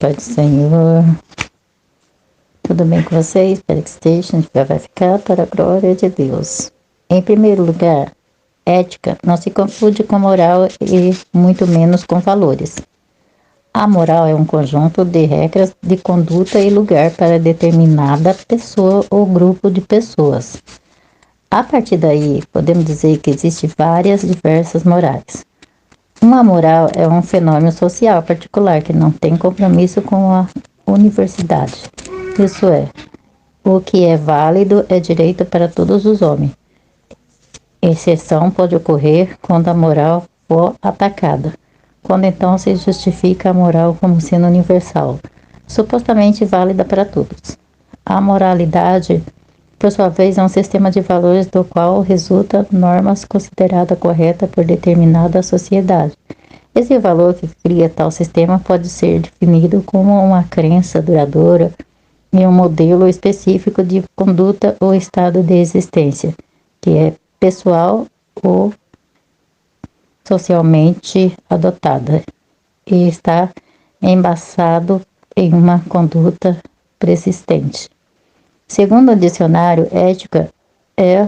Pai do Senhor, tudo bem com vocês? Espero que esteja, vai ficar para a glória de Deus. Em primeiro lugar, ética não se confunde com moral e muito menos com valores. A moral é um conjunto de regras de conduta e lugar para determinada pessoa ou grupo de pessoas. A partir daí, podemos dizer que existem diversas morais. Uma moral é um fenômeno social particular que não tem compromisso com a universidade. Isso é, o que é válido é direito para todos os homens. Exceção pode ocorrer quando a moral for atacada, quando então se justifica a moral como sendo universal, supostamente válida para todos. A moralidade, por sua vez, é um sistema de valores do qual resulta normas consideradas corretas por determinada sociedade. Esse valor que cria tal sistema pode ser definido como uma crença duradoura em um modelo específico de conduta ou estado de existência, que é pessoal ou socialmente adotada, e está embasado em uma conduta persistente. Segundo o dicionário, ética é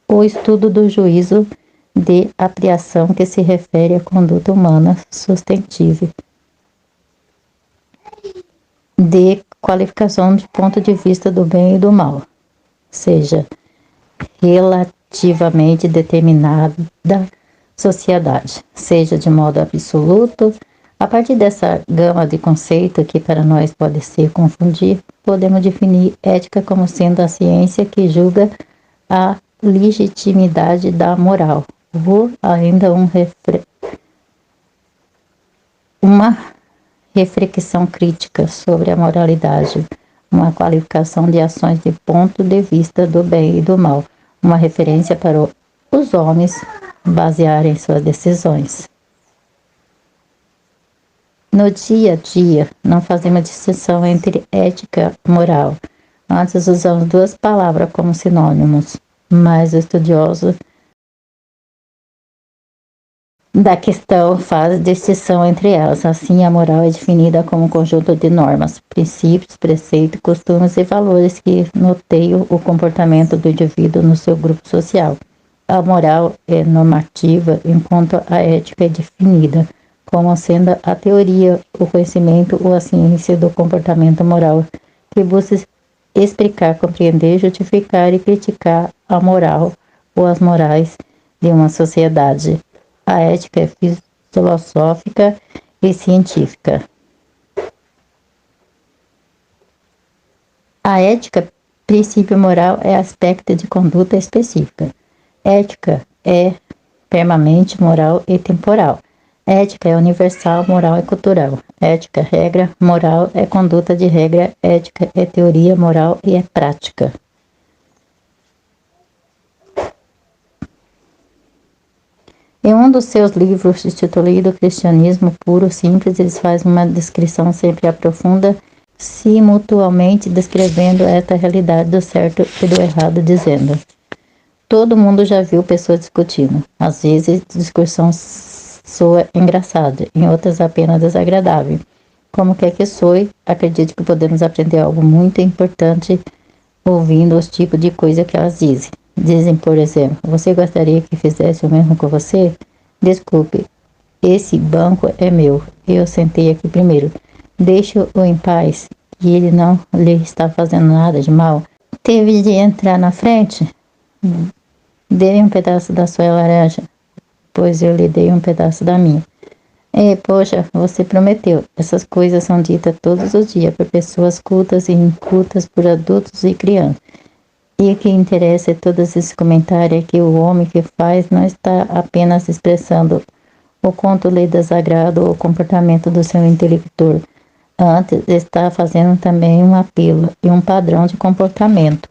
o estudo do juízo de apreensão que se refere à conduta humana sustentável, de qualificação de ponto de vista do bem e do mal, seja relativamente determinada sociedade, seja de modo absoluto. A partir dessa gama de conceitos que para nós pode ser confundir, podemos definir ética como sendo a ciência que julga a legitimidade da moral, ou ainda uma reflexão crítica sobre a moralidade, uma qualificação de ações de ponto de vista do bem e do mal, uma referência para os homens basearem suas decisões. No dia a dia, não fazemos distinção entre ética e moral. Antes usamos duas palavras como sinônimos, mas o estudioso da questão faz distinção entre elas. Assim, a moral é definida como um conjunto de normas, princípios, preceitos, costumes e valores que norteiam o comportamento do indivíduo no seu grupo social. A moral é normativa, enquanto a ética é definida como sendo a teoria, o conhecimento ou a ciência do comportamento moral, que busca explicar, compreender, justificar e criticar a moral ou as morais de uma sociedade. A ética é filosófica e científica. A ética, princípio moral, é aspecto de conduta específica. Ética é permanente, moral e temporal. Ética é universal, moral e cultural. Ética, regra, moral é conduta de regra. Ética é teoria, moral e é prática. Em um dos seus livros, intitulado Cristianismo Puro Simples, eles fazem uma descrição sempre aprofunda, simultaneamente descrevendo esta realidade do certo e do errado, dizendo: todo mundo já viu pessoas discutindo. Às vezes, a discussão soa engraçada, em outras apenas desagradável. Como quer que soe, acredito que podemos aprender algo muito importante ouvindo os tipos de coisa que elas dizem. Dizem, por exemplo: você gostaria que fizesse o mesmo com você? Desculpe, esse banco é meu. Eu sentei aqui primeiro. Deixe-o em paz, que ele não lhe está fazendo nada de mal. Teve de entrar na frente? Dê-me um pedaço da sua laranja, pois eu lhe dei um pedaço da minha. Poxa, você prometeu. Essas coisas são ditas todos os dias por pessoas cultas e incultas, por adultos e crianças. E o que interessa é todos esses comentários é que o homem que faz não está apenas expressando o quanto lhe desagrada o comportamento do seu intelector. Antes, está fazendo também um apelo e um padrão de comportamento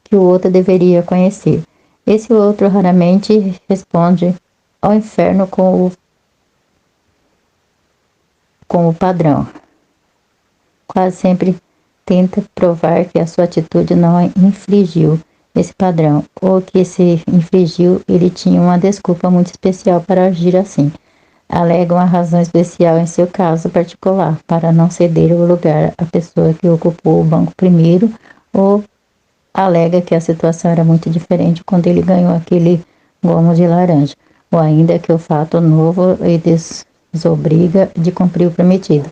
que o outro deveria conhecer. Esse outro raramente responde ao inferno com o padrão. Quase sempre tenta provar que a sua atitude não infringiu esse padrão, ou que se infringiu, ele tinha uma desculpa muito especial para agir assim. alega uma razão especial em seu caso particular, para não ceder o lugar à pessoa que ocupou o banco primeiro, ou alega que a situação era muito diferente quando ele ganhou aquele gomo de laranja, ou ainda que o fato novo lhe desobriga de cumprir o prometido.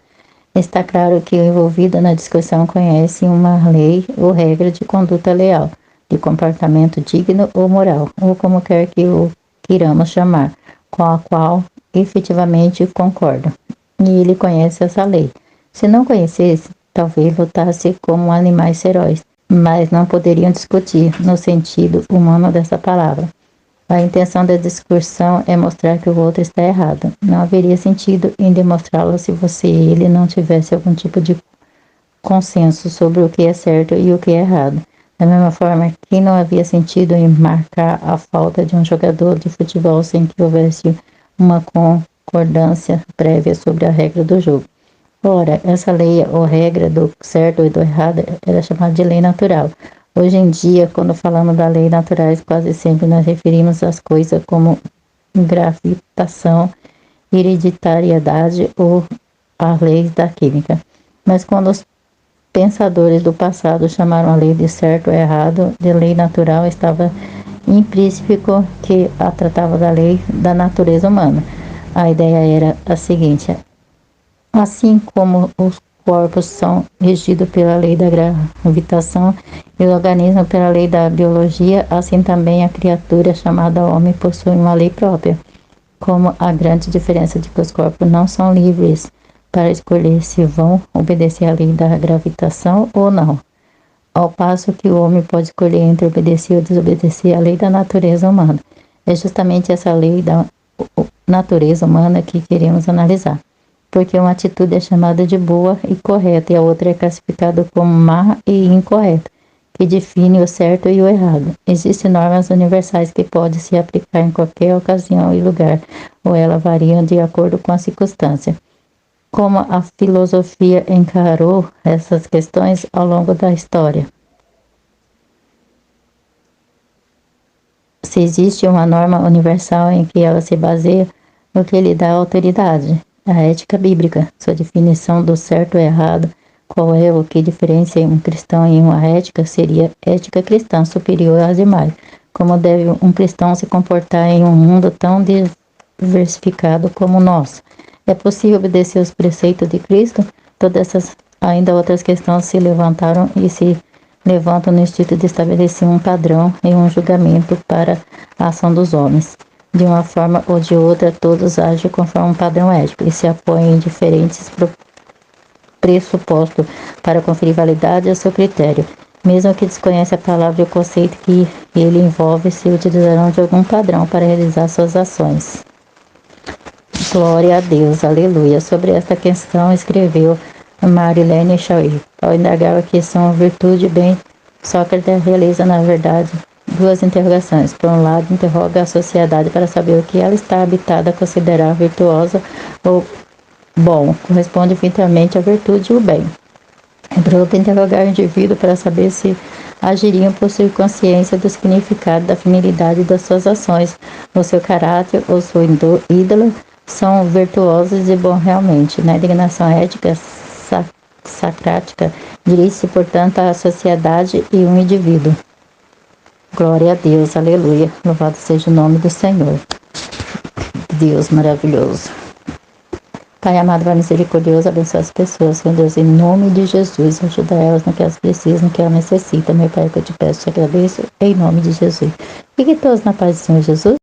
Está claro que o envolvido na discussão conhece uma lei ou regra de conduta leal, de comportamento digno ou moral, ou como quer que o queiramos chamar, com a qual efetivamente concorda. E ele conhece essa lei. Se não conhecesse, talvez lutasse como animais feroz, mas não poderiam discutir no sentido humano dessa palavra. A intenção da discussão é mostrar que o outro está errado. Não haveria sentido em demonstrá-lo se você e ele não tivesse algum tipo de consenso sobre o que é certo e o que é errado. Da mesma forma que não havia sentido em marcar a falta de um jogador de futebol sem que houvesse uma concordância prévia sobre a regra do jogo. Ora, essa lei ou regra do certo e do errado era chamada de lei natural. Hoje em dia, quando falamos da lei naturais, quase sempre nos referimos às coisas como gravitação, hereditariedade ou as leis da química. Mas quando os pensadores do passado chamaram a lei de certo ou errado de lei natural, estava implícito que a tratava da lei da natureza humana. A ideia era a seguinte: assim como os corpos são regidos pela lei da gravitação e o organismo pela lei da biologia, assim também a criatura chamada homem possui uma lei própria, como a grande diferença de que os corpos não são livres para escolher se vão obedecer à lei da gravitação ou não, ao passo que o homem pode escolher entre obedecer ou desobedecer à lei da natureza humana. É justamente essa lei da natureza humana que queremos analisar, porque uma atitude é chamada de boa e correta e a outra é classificada como má e incorreta, que define o certo e o errado. Existem normas universais que podem se aplicar em qualquer ocasião e lugar, ou elas variam de acordo com a circunstância. Como a filosofia encarou essas questões ao longo da história? Se existe uma norma universal em que ela se baseia, no que lhe dá autoridade? A ética bíblica, sua definição do certo e errado, qual é o que diferencia um cristão em uma ética, seria ética cristã superior às demais. Como deve um cristão se comportar em um mundo tão diversificado como o nosso? É possível obedecer os preceitos de Cristo? Todas essas ainda outras questões se levantaram e se levantam no intuito de estabelecer um padrão e um julgamento para a ação dos homens. De uma forma ou de outra, todos agem conforme um padrão ético e se apoiam em diferentes pressupostos para conferir validade ao seu critério. Mesmo que desconheça a palavra e o conceito que ele envolve, se utilizarão de algum padrão para realizar suas ações. Glória a Deus, aleluia. Sobre esta questão escreveu Marilene Chauí. Ao indagar a questão virtude e bem, Sócrates realiza, na verdade, duas interrogações. Por um lado, interroga a sociedade para saber o que ela está habitada a considerar virtuosa ou bom. Corresponde eventualmente à virtude e o bem. E por outro, interrogar o indivíduo para saber se agiriam por sua consciência do significado da finalidade das suas ações, ou seu caráter ou sua ídola são virtuosos e bons realmente. Na indignação ética sacrática, dirige-se, portanto, à sociedade e um indivíduo. Glória a Deus, aleluia. Louvado seja o nome do Senhor. Deus maravilhoso. Pai amado, Pai misericordioso, abençoa as pessoas, Senhor Deus, em nome de Jesus. Ajuda elas no que elas precisam, no que elas necessitam. Meu Pai, que eu te peço, te agradeço, em nome de Jesus. Fiquem todos na paz do Senhor Jesus.